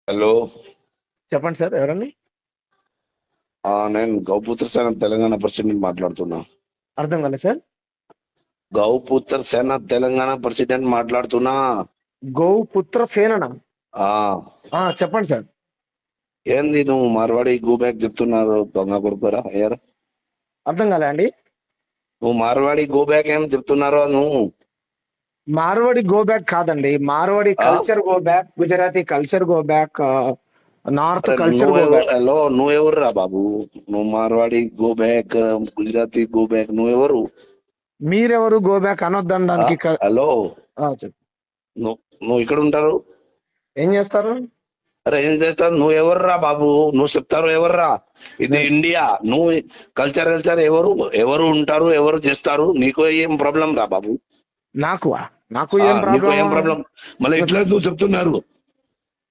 Hello. చెప్పండి sir, ఎవరండి? నేను గౌపుత్ర సేన తెలంగాణ ప్రెసిడెంట్ మాట్లాడుతున్నా. అర్థం కాలేదు సార్. గౌపుత్ర సేన తెలంగాణ ప్రెసిడెంట్ మాట్లాడుతున్నా. గోపుత్ర సేననా? ఆ చెప్పండి సార్. ఏంది నువ్వు మార్వాడి గో బ్యాక్ చెప్తున్నారు దొంగ కొడుకురా యార్? అర్థం కాలే అండి. నువ్వు మార్వాడి గో బ్యాక్ ఏం చెప్తున్నారో నువ్వు? మార్వాడి గో బ్యాక్ కాదండి, మార్వాడి ఆ? Culture go back, Gujarati culture go back, north అరే కల్చర్ గో నువ్వెవరు? బ్యాక్. హలో, నువ్వెవరురా బాబు? నువ్వు Marwadi go back, Gujarati go back, నువ్వెవరు? మీరెవరు గో బ్యాక్ ఆ? అనొద్దనడానికి? హలో, చెప్పు. నువ్వు నువ్వు ఇక్కడ ఉంటారు? ఏం చేస్తారు? అరే ఏం చేస్తావు? నువ్వు ఎవర్రా బాబు? నువ్వు చెప్తారు ఎవర్రా? ఇది ఇండియా. నువ్వు కల్చర్ ఎవరు ఎవరు ఉంటారు, ఎవరు చేస్తారు? నీకు ఏం ప్రాబ్లం రా బాబు? నాకు నాకు ఏం నీకు ఏం ప్రాబ్లం? ప్రాబ్లం? మళ్ళీ ఇట్లా నువ్వు చెప్తున్నారు.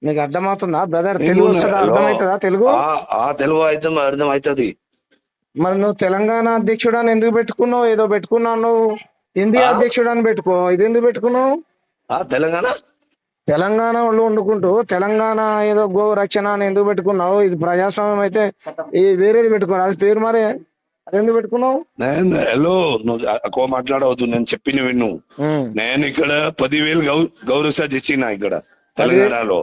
మీకు అర్థమవుతుందా బ్రదర్? నీకు తెలుగు వస్తుందా? హలో, అర్థమవుతుందా తెలుగు? తెలుగు అయితే అర్థం అవుతుంది. మరి నువ్వు తెలంగాణ అధ్యక్షుడు అని ఎందుకు పెట్టుకున్నావు? ఏదో పెట్టుకున్నావు నువ్వు. ఇండియా అధ్యక్షుడు అని పెట్టుకో. ఇది ఎందుకు పెట్టుకున్నావు? తెలంగాణ తెలంగాణ వాళ్ళు వండుకుంటూ తెలంగాణ ఏదో గో రక్షణ అని ఎందుకు పెట్టుకున్నావు? ఇది ప్రజాస్వామ్యం అయితే ఈ వేరేది పెట్టుకోరు, అది పేరు మరే. అది ఎందుకు పెట్టుకున్నావు? హలో, నువ్వు ఎక్కువ మాట్లాడవద్దు. నేను చెప్పిన విను. నేను ఇక్కడ 10,000 గౌరక్ష చేసిన ఇక్కడ తెలంగాణలో.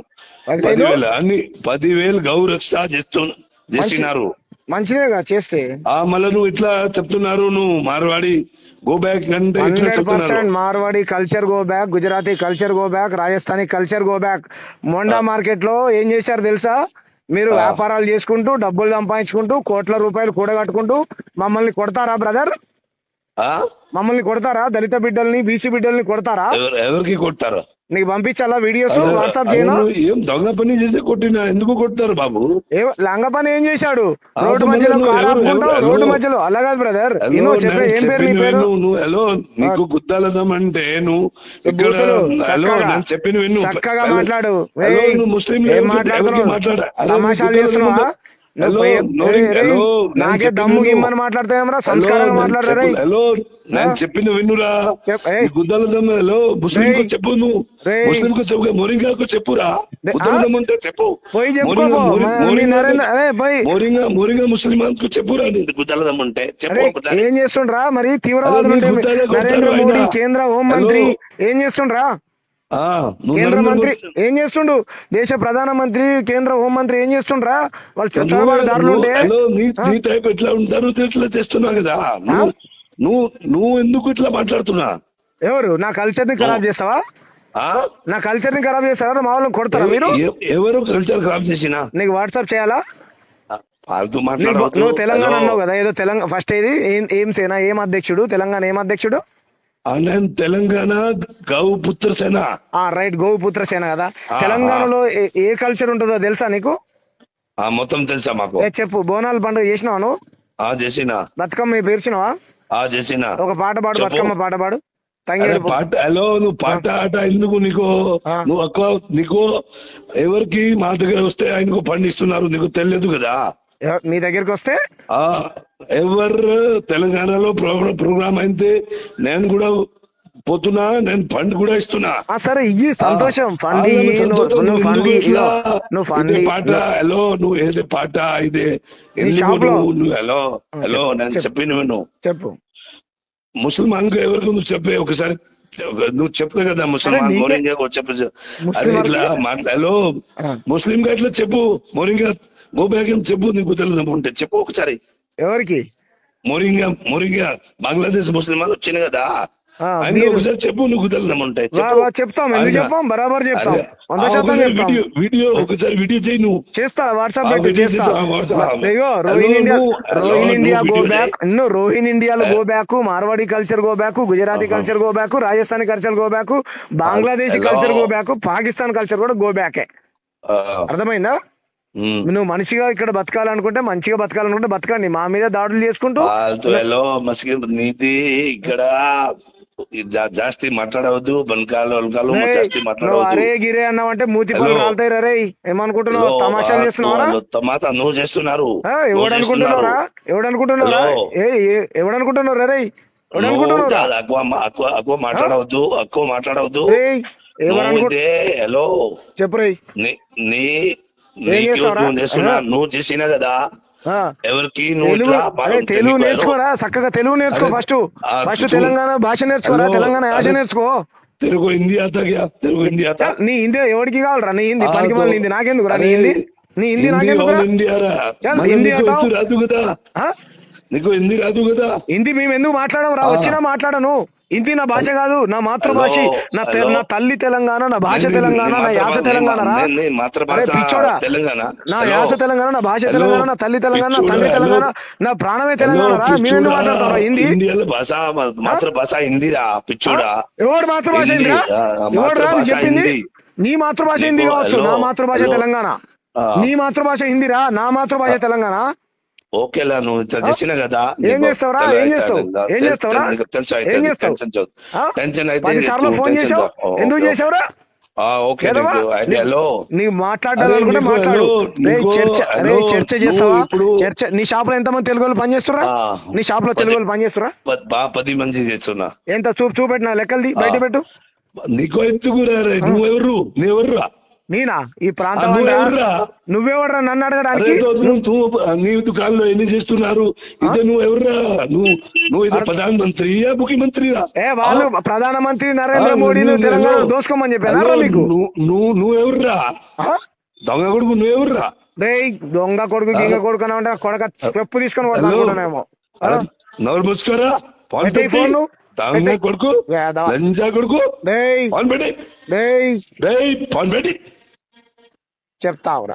10,000 అన్ని 10,000 గౌరక్ష చేసినారు. మంచిదేగా చేస్తే. మళ్ళీ నువ్వు ఇట్లా చెప్తున్నారు. నువ్వు మార్వాడి గో బ్యాక్ అంటే ఇట్లా 100% చెప్తున్నారు. Marwadi culture go back, Gujarati culture go back, Rajasthani culture go back. Monda market లో ఏం చేశారు తెలుసా? మీరు వ్యాపారాలు చేసుకుంటూ డబ్బులు సంపాదించుకుంటూ కోట్ల రూపాయలు కూడగట్టుకుంటూ మమ్మల్ని కొడతారా బ్రదర్? మమ్మల్ని కొడతారా? దళిత బిడ్డల్ని, బీసీ బిడ్డల్ని కొడతారా? ఎవరికి కొడతారు? నీకు పంపించాలా వీడియోస్ వాట్సాప్ చేయనా? ఏం దొంగ పని చేసి కొట్టినా ఎందుకు కొడతారు బాబు? లంగ పని ఏం చేశాడు? రోడ్డు మధ్యలో కారు ఆపుకుంటావు, రోడ్డు మధ్యలో. అలా కాదు బ్రదర్, చెప్పే ఏం పేరు నీ పేరు? హలో, నీకు గుద్దాలదం అంటే నువ్వు ఇక్కడ హలో నేను చెప్పిన విను. చక్కగా మాట్లాడు. నువ్వు ముస్లిం ఏం మాట్లాడుతున్నావు? తమాషాలు చేస్తున్నావా? నాకే దమ్ము గిమ్మని మాట్లాడతాయేమరా? సంస్కారంగా మాట్లాడరా? హలో, నేను చెప్పిన విన్నురా. గుద్దాలదం హలో ముస్లిం కు చెప్పు. నువ్వు ముస్లిం కు చెప్పు, మోరింగాకు చెప్పురా. గుద్దాలదం అంటే చెప్పు. పోయి చెప్పుకో. మోరింగా ముస్లిమాన్ కు చెప్పురా. గుద్దాలదం అంటే చెప్పు. ఏం చేస్తుండ్రా మరి? తీవ్రవాదులు నరేంద్ర మోడీ కేంద్ర హోంమంత్రి ఏం చేస్తుండ్రా? కేంద్ర మంత్రి ఏం చేస్తుండు? దేశ ప్రధానమంత్రి, కేంద్ర హోంమంత్రి ఏం చేస్తుండ్రా? వాళ్ళు చొరబాటుదారులు ఉంటే ఎట్లా ఉంటారు? ఇట్లా చేస్తున్నావు కదా నువ్వు ఎందుకు ఇట్లా మాట్లాడుతున్నా? ఎవరు నా కల్చర్ ని ఖరాబ్ చేస్తావా? నా కల్చర్ ని ఖరాబ్ చేస్తారా? మా వాళ్ళని కొడతారా మీరు? ఎవరు కల్చర్ ఖరాబ్ చేసినా? నీకు వాట్సాప్ చేయాలా? నువ్వు తెలంగాణ అన్నావు కదా, ఏదో తెలంగాణ ఫస్ట్ ఏది ఏం సేన, ఏం అధ్యక్షుడు? తెలంగాణ ఏం అధ్యక్షుడు? తెలంగాణ గౌపుత్ర సేన. రైట్, గౌపుత్ర సేన కదా. తెలంగాణలో ఏ కల్చర్ ఉంటుందో తెలుసా నీకు? మొత్తం తెలుసా మాకు. చెప్పు. బోనాల పండుగ చేసినావా నువ్వు? చేసిన. బతుకమ్మ పేర్చినావా? చేసిన. ఒక పాట పాడు, బతుకమ్మ పాట పాడు. పాట హలో, నువ్వు పాట ఆట ఎందుకు నీకు? నువ్వు ఎక్కువ నీకు ఎవరికి మా దగ్గర వస్తే ఆయనకు పండిస్తున్నారు, నీకు తెలియదు కదా. మీ దగ్గరికి వస్తే ఎవరు తెలంగాణలో ప్రోగ్రామ్ అయితే నేను కూడా పోతున్నా, నేను ఫండ్ కూడా ఇస్తున్నా. సరే ఇయ్యి, సంతోషం. పాట హలో, నువ్వు ఏదే పాట ఇదే హలో హలో నేను చెప్పిన విను. చెప్పు. ముసల్మాన్ కు ఎవరికి నువ్వు చెప్పే ఒకసారి నువ్వు చెప్తా కదా ముసల్మాన్ మోరింగా చెప్పు. అదే ఇట్లా హలో ముస్లిం గా ఇట్లా చెప్పు. మోరింగా గో బ్యాక్ అని చెప్పు. నీకు తెలియదు ఉంటే చెప్పు ఒకసారి. ఎవరికి? మోరింగా బంగ్లాదేశ్ ముస్లిం వాళ్ళు వచ్చింది కదా, ఒకసారి చెప్పు. నువ్వు తెలియదు ఉంటే చెప్తాం. ఎందుకు చెప్పాం? బరాబర్ చెప్తాం. వీడియో ఒకసారి వీడియో చేయి. నువ్వు చేస్తా, WhatsApp Rohin India go back, Rohin ఇండియాలో go back, Marwari culture go back, Gujarati culture go back, Rajasthani culture go back, Bangladeshi culture go back, Pakistan culture కూడా గో బ్యాకే. అర్థమైందా? నువ్వు మనిషిగా ఇక్కడ బతకాలనుకుంటే, మంచిగా బతకాలనుకుంటే బతకండి. మా మీద దాడులు చేసుకుంటూ నీది ఇక్కడ జాస్తి మాట్లాడవద్దు. బనకాలు జాస్తి మాట్లాడవద్దు. అరే గిరే అన్నావంటే మూతి పళ్ళు రాలుతాయి. రే ఏమనుకుంటున్నావు? తమాషాలు చేస్తున్నావా? నువ్వు చేస్తున్నారు. ఎవడనుకుంటున్నారా? ఎవడనుకుంటున్నారా? ఎవడనుకుంటున్నారు? రే ఎవడనుకుంటున్నారా? ఎక్కువ మాట్లాడవద్దు. ఎవరు అనుకుంటే హలో చెప్పు రే. నీ నీ ఏం చేస్తావురా? నువ్వు చేస్తున్నా, నువ్వు చేసినా కదా ఎవరికి నువ్వు తెలుగు ఇట్లా అరే తెలుగు నేర్చుకోరా, చక్కగా తెలుగు నేర్చుకో. అరే, ఫస్ట్ ఫస్ట్ చూడు. తెలంగాణ భాష నేర్చుకోరా, హలో, తెలంగాణ యాస అరే, నేర్చుకో. తెలుగు హిందీ ఆతా క్యా? తెలుగు హిందీ ఆతా? నీ హిందీ ఎవరికి కావాలరా? నీ హిందీ ఆ, పనికి తో- వాళ్ళ హిందీ నాకెందుకు రా? నీ అరే, హిందీ నీ హిందీ నాకెందుకురా? ఆల్ ఇండియా రా. చల్, మళ్ళీ హిందీ నీకు అంటావు? వచ్చు రాదు కదా, ఆ? నీకు హిందీ రాదు కదా. హిందీ మేము ఎందుకు మాట్లాడము రా? ఆ. వచ్చినా మాట్లాడను. హిందీ నా భాష కాదు, నా మాతృభాష. హలో. నా తల్లి తెలంగాణ, నా భాష తెలంగాణ, నా యాస తెలంగాణ రా. అరే మాతృభాష పిచ్చోడా, తెలంగాణ. నా హలో. యాస తెలంగాణ, నా భాష హలో. తెలంగాణ, నా తల్లి తెలంగాణ, నా పిచ్చోడా, తండ్రి తెలంగాణ, హలో. నా ప్రాణమే హలో, తెలంగాణ రా. మేము ఎందుకు పిచ్చోడా, మాట్లాడతాం హిందీ? ఇండియాలో భాష మాతృభాష హిందీరా పిచ్చోడా. ఎవడు మాతృభాష హిందీ, హిందీరా? ఆ, ఎవడు రా మాతృభాష నీకు చెప్పింది? హిందీ. నీ మాతృభాష నీకు, హిందీ కావచ్చు, హలో, నా మాతృభాష హలో. తెలంగాణ. ఆ. నీ మాతృభాష హిందీరా, నా మాతృభాష తెలంగాణ. ఓకేలా, నువ్వు ఇట్లా చేసిన కదా. ఏం చేస్తావురా? ఏం చేస్తావు? ఏం చేస్తావురా? ఏం చేస్తావు? ఆ? టెన్షన్ అయితే 10 సార్లు ఫోన్ చేసావు, ఎందుకు చేసావురా? ఓకే ఏదవా? హలో. నీకు మాట్లాడాలనుకుంటే మాట్లాడు. చర్చ చేస్తావా? చర్చ. నీ షాప్ లో ఎంతమంది తెలుగు వాళ్ళు పనిచేస్తురా? నీ షాప్ లో తెలుగు వాళ్ళు పనిచేస్తురా? 10 మంది చేస్తున్నా. ఎంత చూపెట్టిన లెక్కలది బయట పెట్టు. నీకు ఎందుకు నువ్వెవరు? నేనా ఈ ప్రాంతం? నువ్వెవర్రా? నువ్వెవడరా నన్ను అడగడానికి? నీ దుకాణంలో ఎన్ని చేస్తున్నారు? ఇదే నువ్వెవర్రా? నువ్వు ఇది ప్రధాన మంత్రియా ముఖ్యమంత్రిరా? వాళ్ళు ప్రధానమంత్రి నరేంద్ర మోడీని తెలంగాణ దోసుకోమని చెప్పారా మీకు? నువ్వెవర్రా? దొంగ కొడుకు నువ్వెవర్రా? దొంగ కొడుకు గింగ కొడుకు అని అంటే కొడక చెప్పు తీసుకొని కొడుకునేమో. నోరు మూసుకోరా. ఫోన్ దొంగ కొడుకు, లంజా కొడుకు, ఫోన్ పెట్టి, ఫోన్ పెట్టి చెప్తావురా.